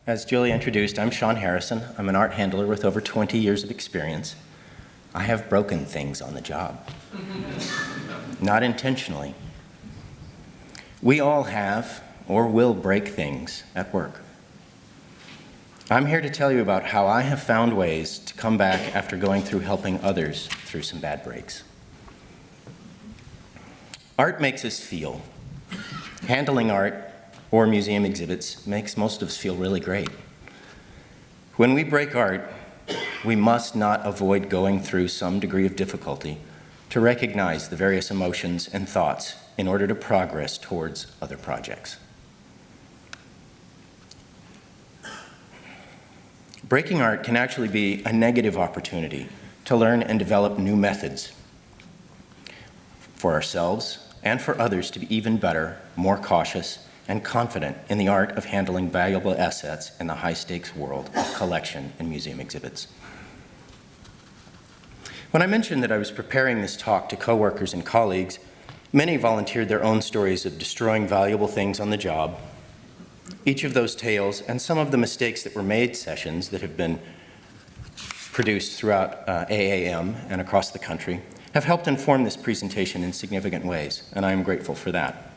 As Julie introduced, I'm Sean Harrison. I'm an art handler with over 20 years of experience. I have broken things on the job, not intentionally. We all have or will break things at work. I'm here to tell you about how I have found ways to come back after going through helping others through some bad breaks. Art makes us feel. Handling art or museum exhibits makes most of us feel really great. When we break art, we must not avoid going through some degree of difficulty to recognize the various emotions and thoughts in order to progress towards other projects. Breaking art can actually be a negative opportunity to learn and develop new methods for ourselves and for others to be even better, more cautious, and confident in the art of handling valuable assets in the high-stakes world of collection and museum exhibits. When I mentioned that I was preparing this talk to coworkers and colleagues, many volunteered their own stories of destroying valuable things on the job. Each of those tales and some of the mistakes that were made sessions that have been produced throughout AAM and across the country have helped inform this presentation in significant ways, and I am grateful for that.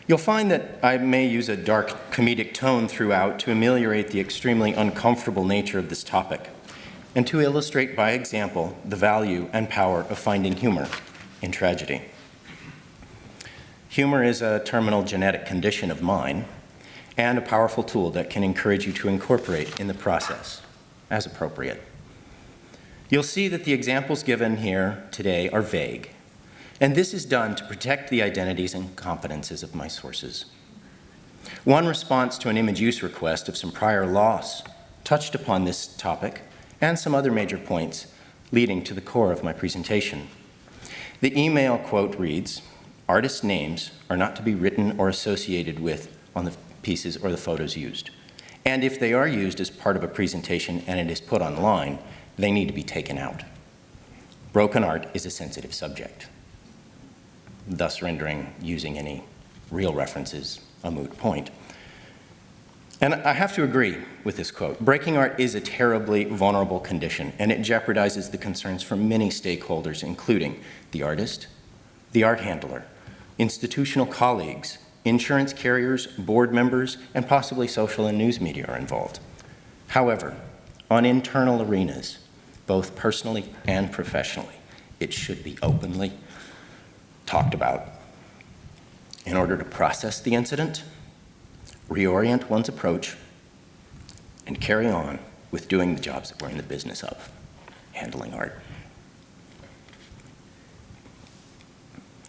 You'll find that I may use a dark comedic tone throughout to ameliorate the extremely uncomfortable nature of this topic, and to illustrate by example the value and power of finding humor in tragedy. Humor is a terminal genetic condition of mine and a powerful tool that can encourage you to incorporate in the process as appropriate. You'll see that the examples given here today are vague, and this is done to protect the identities and competences of my sources. One response to an image use request of some prior loss touched upon this topic and some other major points leading to the core of my presentation. The email quote reads, "Artists' names are not to be written or associated with on the pieces or the photos used. And if they are used as part of a presentation and it is put online, they need to be taken out. Broken art is a sensitive subject," thus rendering using any real references a moot point. And I have to agree with this quote. Breaking art is a terribly vulnerable condition, and it jeopardizes the concerns for many stakeholders, including the artist, the art handler, institutional colleagues, insurance carriers, board members, and possibly social and news media are involved. However, on internal arenas, both personally and professionally, it should be openly talked about in order to process the incident, reorient one's approach, and carry on with doing the jobs that we're in the business of, handling art.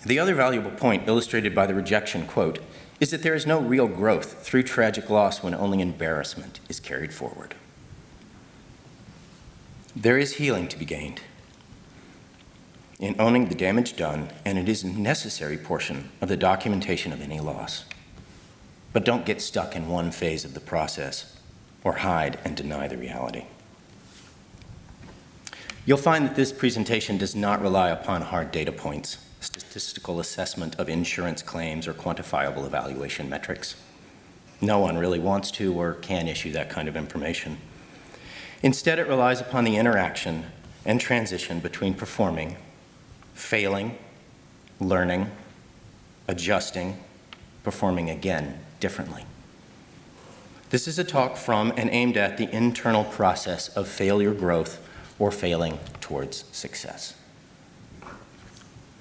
The other valuable point illustrated by the rejection quote is that there is no real growth through tragic loss when only embarrassment is carried forward. There is healing to be gained in owning the damage done, and it is a necessary portion of the documentation of any loss. But don't get stuck in one phase of the process or hide and deny the reality. You'll find that this presentation does not rely upon hard data points, statistical assessment of insurance claims, or quantifiable evaluation metrics. No one really wants to or can issue that kind of information. Instead, it relies upon the interaction and transition between performing, failing, learning, adjusting, performing again differently. This is a talk from and aimed at the internal process of failure growth or failing towards success.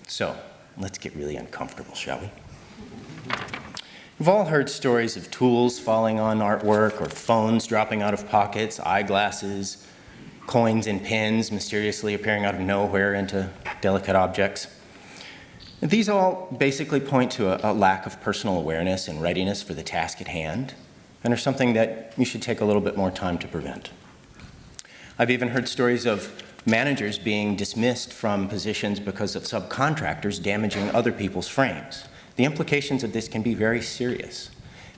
So, let's get really uncomfortable, shall we? We've all heard stories of tools falling on artwork, or phones dropping out of pockets, eyeglasses, coins and pins mysteriously appearing out of nowhere into delicate objects. These all basically point to a lack of personal awareness and readiness for the task at hand, and are something that you should take a little bit more time to prevent. I've even heard stories of managers being dismissed from positions because of subcontractors damaging other people's frames. The implications of this can be very serious,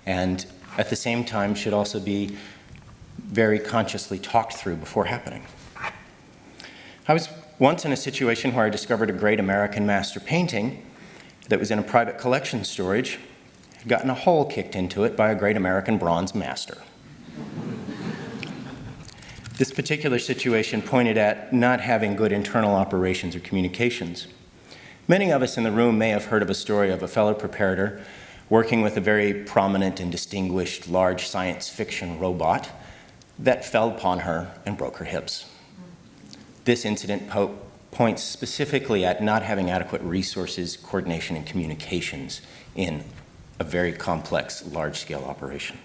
and at the same time should also be very consciously talked through before happening. I was once in a situation where I discovered a great American master painting that was in a private collection storage. It gotten a hole kicked into it by a great American bronze master. This particular situation pointed at not having good internal operations or communications. Many of us in the room may have heard of a story of a fellow preparator working with a very prominent and distinguished large science fiction robot that fell upon her and broke her hips. This incident points specifically at not having adequate resources, coordination, and communications in a very complex, large-scale operation.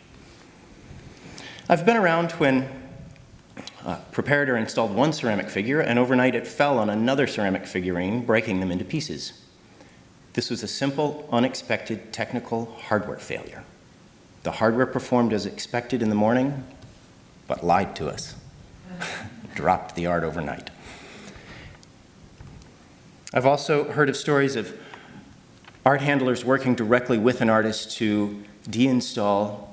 I've been around when a preparator installed one ceramic figure, and overnight it fell on another ceramic figurine, breaking them into pieces. This was a simple, unexpected technical hardware failure. The hardware performed as expected in the morning, but lied to us. Dropped the art overnight. I've also heard of stories of art handlers working directly with an artist to deinstall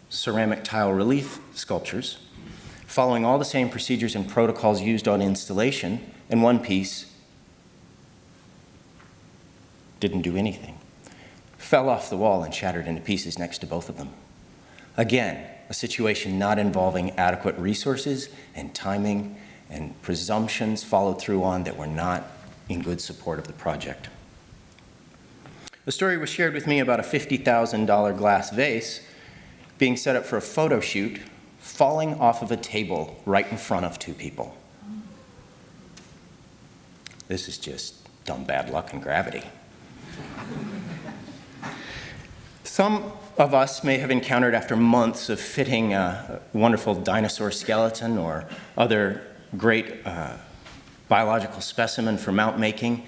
ceramic tile relief sculptures, following all the same procedures and protocols used on installation, and one piece didn't do anything. Fell off the wall and shattered into pieces next to both of them. Again, a situation not involving adequate resources and timing, and presumptions followed through on that were not in good support of the project. A story was shared with me about a $50,000 glass vase being set up for a photo shoot, falling off of a table right in front of two people. This is just dumb bad luck and gravity. Some of us may have encountered, after months of fitting a wonderful dinosaur skeleton or other great biological specimen for mount making,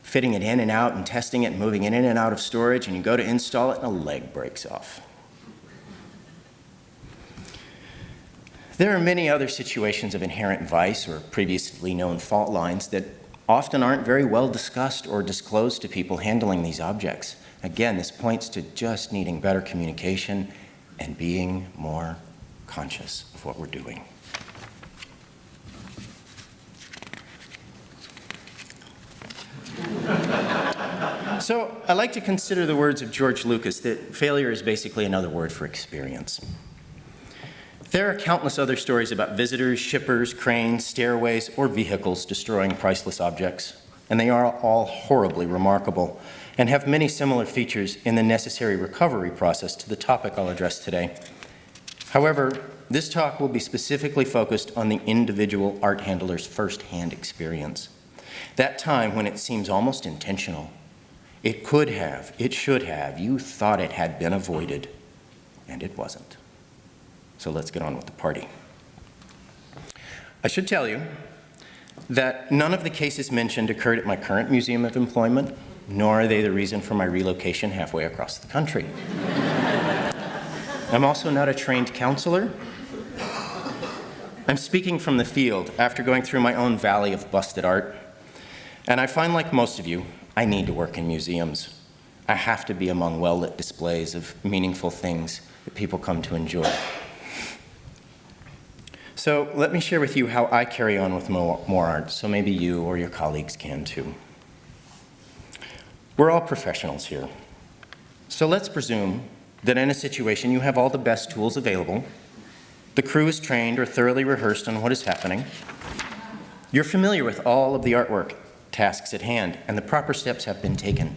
fitting it in and out and testing it and moving it in and out of storage, and you go to install it and a leg breaks off. There are many other situations of inherent vice or previously known fault lines that often aren't very well discussed or disclosed to people handling these objects. Again, this points to just needing better communication and being more conscious of what we're doing. So I like to consider the words of George Lucas that failure is basically another word for experience. There are countless other stories about visitors, shippers, cranes, stairways, or vehicles destroying priceless objects, and they are all horribly remarkable and have many similar features in the necessary recovery process to the topic I'll address today. However, this talk will be specifically focused on the individual art handler's first-hand experience. That time when it seems almost intentional. It could have, it should have, you thought it had been avoided, and it wasn't. So let's get on with the party. I should tell you that none of the cases mentioned occurred at my current museum of employment, nor are they the reason for my relocation halfway across the country. I'm also not a trained counselor. I'm speaking from the field after going through my own valley of busted art. And I find, like most of you, I need to work in museums. I have to be among well-lit displays of meaningful things that people come to enjoy. So let me share with you how I carry on with more art, so maybe you or your colleagues can too. We're all professionals here. So let's presume that in a situation you have all the best tools available, the crew is trained or thoroughly rehearsed on what is happening, you're familiar with all of the artwork tasks at hand, and the proper steps have been taken.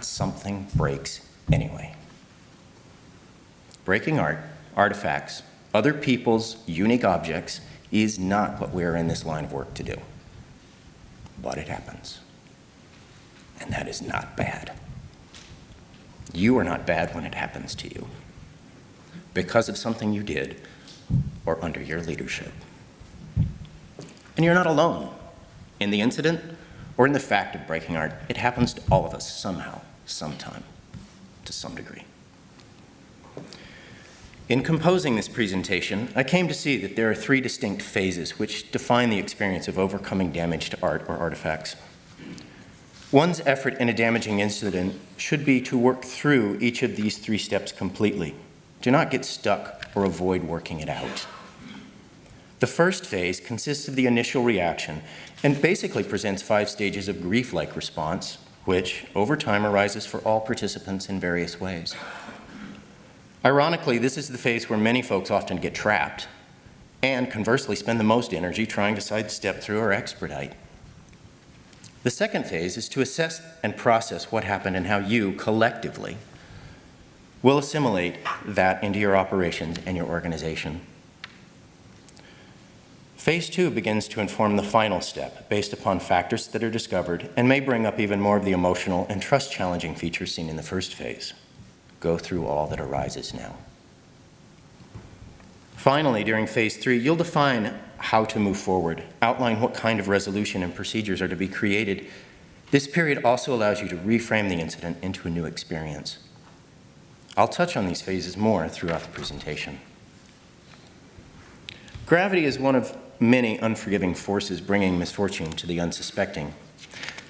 Something breaks anyway. Breaking art, artifacts, other people's unique objects is not what we're in this line of work to do. But it happens. And that is not bad. You are not bad when it happens to you because of something you did or under your leadership. And you're not alone in the incident or in the fact of breaking art. It happens to all of us somehow, sometime, to some degree. In composing this presentation, I came to see that there are three distinct phases which define the experience of overcoming damage to art or artifacts. One's effort in a damaging incident should be to work through each of these three steps completely. Do not get stuck or avoid working it out. The first phase consists of the initial reaction and basically presents 5 stages of grief-like response which over time arises for all participants in various ways. Ironically, this is the phase where many folks often get trapped and conversely spend the most energy trying to sidestep through or expedite. The second phase is to assess and process what happened and how you, collectively, will assimilate that into your operations and your organization. Phase 2 begins to inform the final step based upon factors that are discovered and may bring up even more of the emotional and trust-challenging features seen in the first phase. Go through all that arises now. Finally, during phase 3, you'll define how to move forward, outline what kind of resolution and procedures are to be created. This period also allows you to reframe the incident into a new experience. I'll touch on these phases more throughout the presentation. Gravity is one of many unforgiving forces bringing misfortune to the unsuspecting.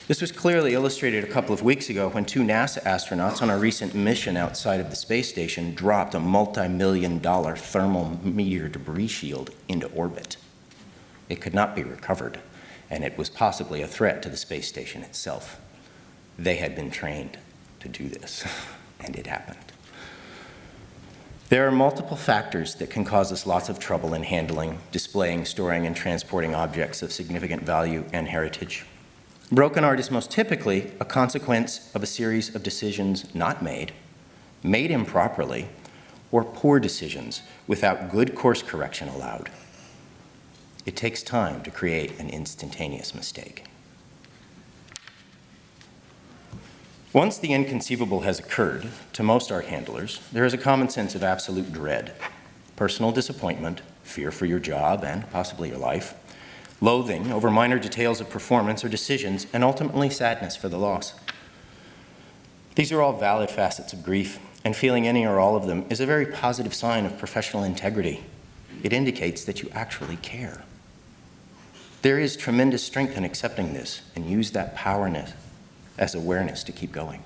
This was clearly illustrated a couple of weeks ago when 2 NASA astronauts on a recent mission outside of the space station dropped a multi-million-dollar thermal meteor debris shield into orbit. It could not be recovered, and it was possibly a threat to the space station itself. They had been trained to do this, and it happened. There are multiple factors that can cause us lots of trouble in handling, displaying, storing, and transporting objects of significant value and heritage. Broken art is most typically a consequence of a series of decisions not made, made improperly, or poor decisions without good course correction allowed. It takes time to create an instantaneous mistake. Once the inconceivable has occurred, to most art handlers, there is a common sense of absolute dread, personal disappointment, fear for your job and possibly your life, loathing over minor details of performance or decisions, and ultimately sadness for the loss. These are all valid facets of grief, and feeling any or all of them is a very positive sign of professional integrity. It indicates that you actually care. There is tremendous strength in accepting this, and use that power as awareness to keep going.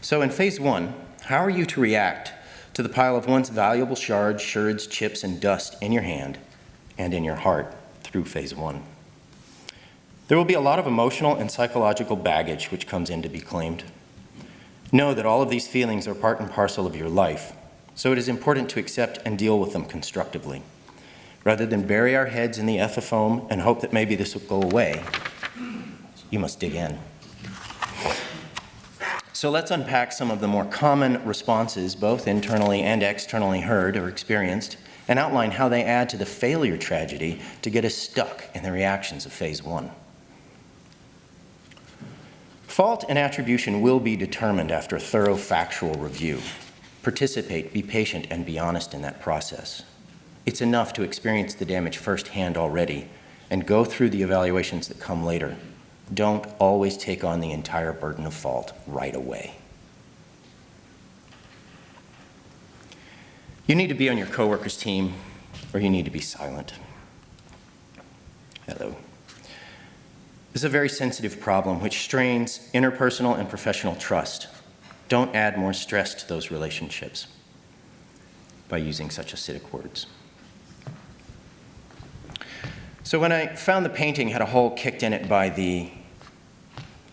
So in phase 1, how are you to react to the pile of once valuable shards, sherds, chips, and dust in your hand and in your heart through phase 1? There will be a lot of emotional and psychological baggage which comes in to be claimed. Know that all of these feelings are part and parcel of your life, so it is important to accept and deal with them constructively. Rather than bury our heads in the ethifoam and hope that maybe this will go away, you must dig in. So let's unpack some of the more common responses, both internally and externally heard or experienced, and outline how they add to the failure tragedy to get us stuck in the reactions of phase 1. Fault and attribution will be determined after a thorough factual review. Participate, be patient, and be honest in that process. It's enough to experience the damage firsthand already and go through the evaluations that come later. Don't always take on the entire burden of fault right away. You need to be on your coworker's team, or you need to be silent. Hello. This is a very sensitive problem which strains interpersonal and professional trust. Don't add more stress to those relationships by using such acidic words. So when I found the painting had a hole kicked in it by the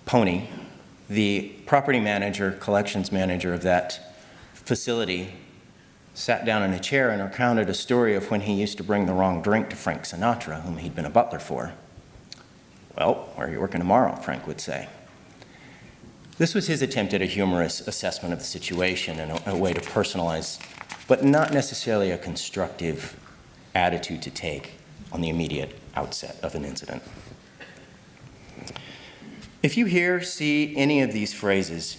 pony, the property manager, collections manager of that facility sat down in a chair and recounted a story of when he used to bring the wrong drink to Frank Sinatra, whom he'd been a butler for. Well, where are you working tomorrow, Frank would say. This was his attempt at a humorous assessment of the situation and a way to personalize, but not necessarily a constructive attitude to take on the immediate outset of an incident. If you see any of these phrases,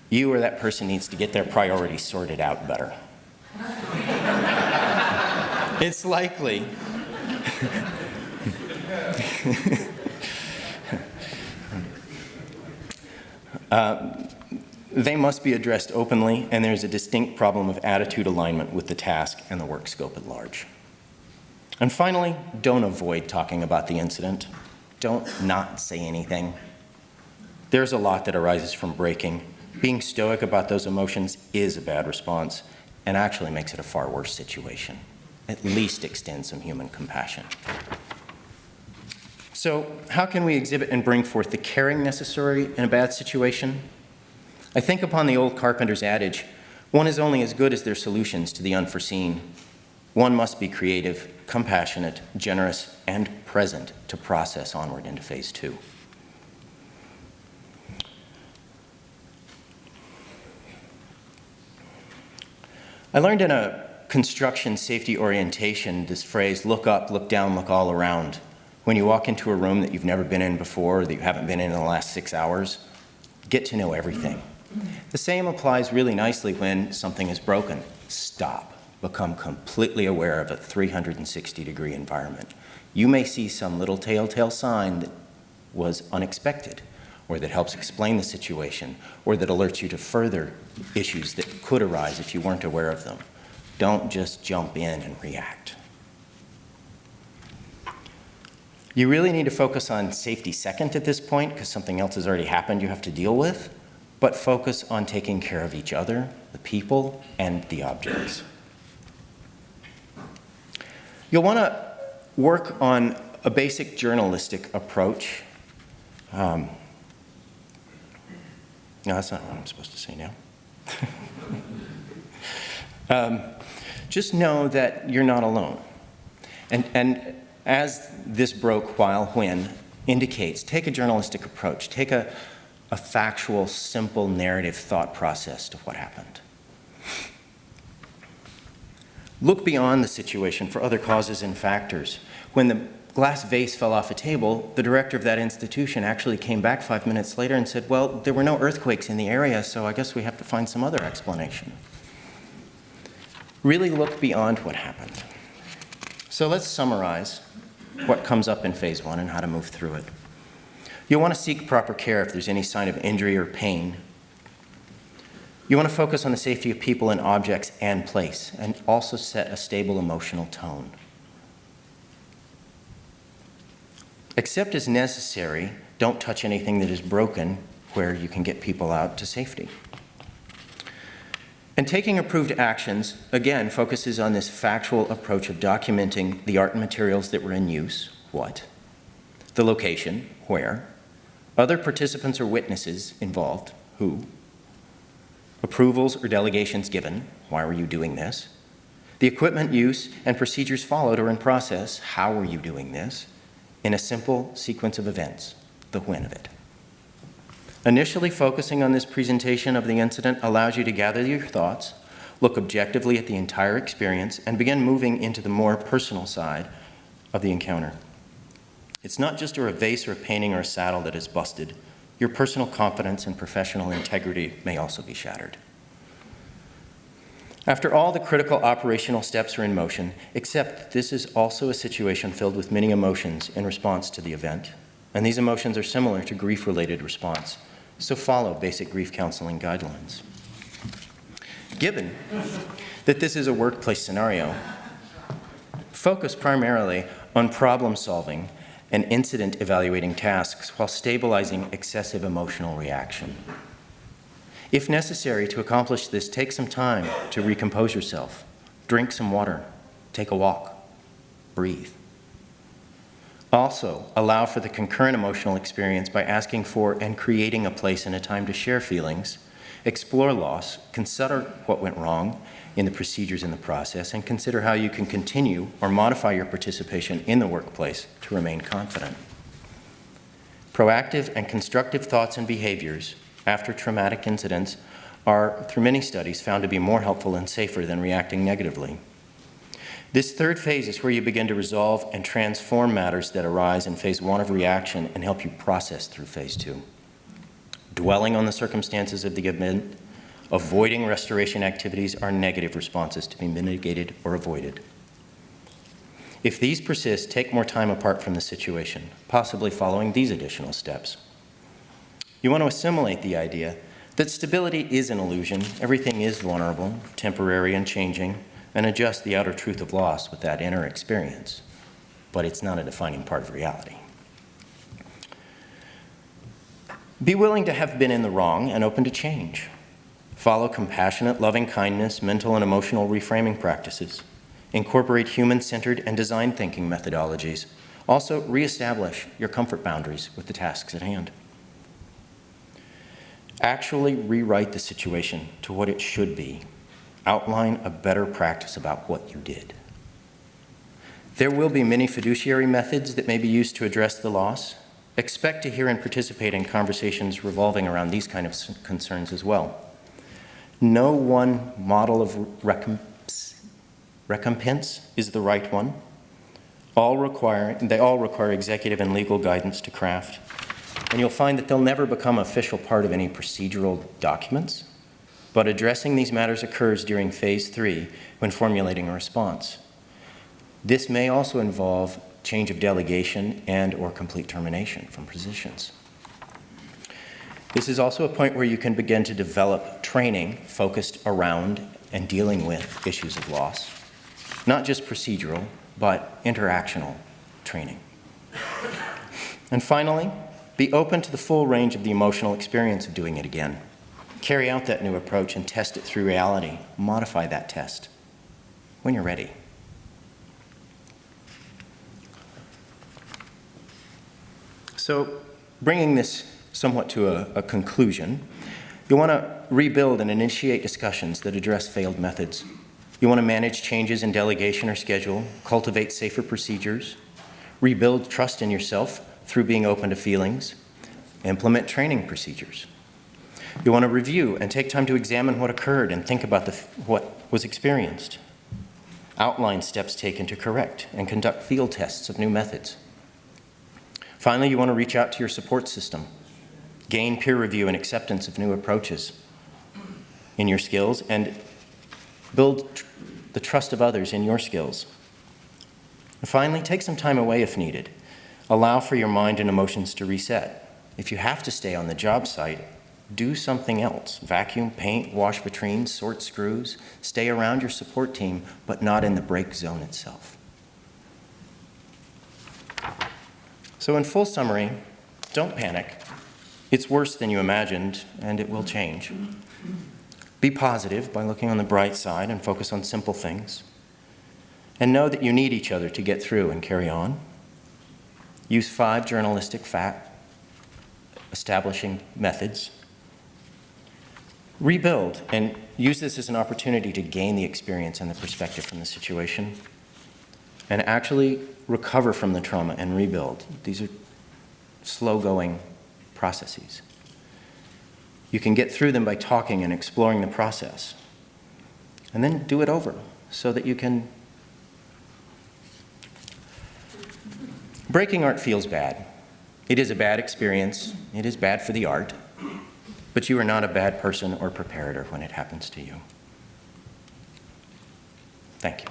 you or that person needs to get their priorities sorted out better. It's likely they must be addressed openly, and there's a distinct problem of attitude alignment with the task and the work scope at large. And finally, don't avoid talking about the incident. Don't not say anything. There's a lot that arises from breaking. Being stoic about those emotions is a bad response and actually makes it a far worse situation. At least extend some human compassion. So how can we exhibit and bring forth the caring necessary in a bad situation? I think upon the old carpenter's adage, one is only as good as their solutions to the unforeseen. One must be creative, compassionate, generous, and present to process onward into phase 2. I learned in a construction safety orientation this phrase, look up, look down, look all around. When you walk into a room that you've never been in before or that you haven't been in the last 6 hours, get to know everything. The same applies really nicely when something is broken. Stop. Become completely aware of a 360-degree environment. You may see some little telltale sign that was unexpected, or that helps explain the situation, or that alerts you to further issues that could arise if you weren't aware of them. Don't just jump in and react. You really need to focus on safety second at this point, because something else has already happened you have to deal with, but focus on taking care of each other, the people, and the objects. You'll want to work on a basic journalistic approach. No, that's not what I'm supposed to say now. Just know that you're not alone. And as this broke while when indicates, take a journalistic approach. Take a factual, simple narrative thought process to what happened. Look beyond the situation for other causes and factors. When the glass vase fell off a table, the director of that institution actually came back 5 minutes later and said, well, there were no earthquakes in the area, so I guess we have to find some other explanation. Really look beyond what happened. So let's summarize what comes up in phase 1 and how to move through it. You'll want to seek proper care if there's any sign of injury or pain. You want to focus on the safety of people and objects and place, and also set a stable emotional tone. Except as necessary, don't touch anything that is broken where you can get people out to safety. And taking approved actions, again, focuses on this factual approach of documenting the art and materials that were in use, what, the location, where, other participants or witnesses involved, who, approvals or delegations given, why were you doing this, the equipment use and procedures followed or in process, how were you doing this, in a simple sequence of events, the when of it. Initially focusing on this presentation of the incident allows you to gather your thoughts, look objectively at the entire experience, and begin moving into the more personal side of the encounter. It's not just a vase or a painting or a saddle that is busted. Your personal confidence and professional integrity may also be shattered. After all the critical operational steps are in motion, except this is also a situation filled with many emotions in response to the event, and these emotions are similar to grief-related response, so follow basic grief counseling guidelines. Given that this is a workplace scenario, focus primarily on problem solving and incident evaluating tasks while stabilizing excessive emotional reaction. If necessary to accomplish this, take some time to recompose yourself, drink some water, take a walk, breathe. Also, allow for the concurrent emotional experience by asking for and creating a place and a time to share feelings, explore loss, consider what went wrong in the procedures in the process, and consider how you can continue or modify your participation in the workplace to remain confident. Proactive and constructive thoughts and behaviors after traumatic incidents are, through many studies, found to be more helpful and safer than reacting negatively. This third phase is where you begin to resolve and transform matters that arise in phase 1 of reaction and help you process through phase 2. Dwelling on the circumstances of the event, avoiding restoration activities are negative responses to be mitigated or avoided. If these persist, take more time apart from the situation, possibly following these additional steps. You want to assimilate the idea that stability is an illusion, everything is vulnerable, temporary and changing, and adjust the outer truth of loss with that inner experience, but it's not a defining part of reality. Be willing to have been in the wrong and open to change. Follow compassionate, loving kindness, mental and emotional reframing practices. Incorporate human-centered and design thinking methodologies, Also, reestablish your comfort boundaries with the tasks at hand. Actually rewrite the situation to what it should be. Outline a better practice about what you did. There will be many fiduciary methods that may be used to address the loss. Expect to hear and participate in conversations revolving around these kind of concerns as well. No one model of recompense is the right one. They all require executive and legal guidance to craft. And you'll find that they'll never become an official part of any procedural documents. But addressing these matters occurs during phase 3 when formulating a response. This may also involve change of delegation and/or complete termination from positions. This is also a point where you can begin to develop training focused around and dealing with issues of loss. Not just procedural, but interactional training. And finally, be open to the full range of the emotional experience of doing it again. Carry out that new approach and test it through reality. Modify that test when you're ready. So, bringing this somewhat to a conclusion, you want to rebuild and initiate discussions that address failed methods. You want to manage changes in delegation or schedule, cultivate safer procedures, rebuild trust in yourself through being open to feelings, implement training procedures. You want to review and take time to examine what occurred and think about what was experienced. Outline steps taken to correct and conduct field tests of new methods. Finally, you want to reach out to your support system. Gain peer review and acceptance of new approaches in your skills and build the trust of others in your skills. And finally, take some time away if needed. Allow for your mind and emotions to reset. If you have to stay on the job site, do something else. Vacuum, paint, wash vitrines, sort screws. Stay around your support team, but not in the break zone itself. So in full summary, don't panic. It's worse than you imagined, and it will change. Be positive by looking on the bright side and focus on simple things. And know that you need each other to get through and carry on. Use 5 journalistic establishing methods. Rebuild and use this as an opportunity to gain the experience and the perspective from the situation. And actually recover from the trauma and rebuild. These are slow-going processes. You can get through them by talking and exploring the process. And then do it over so that you can... Breaking art feels bad. It is a bad experience. It is bad for the art. But you are not a bad person or preparator when it happens to you. Thank you.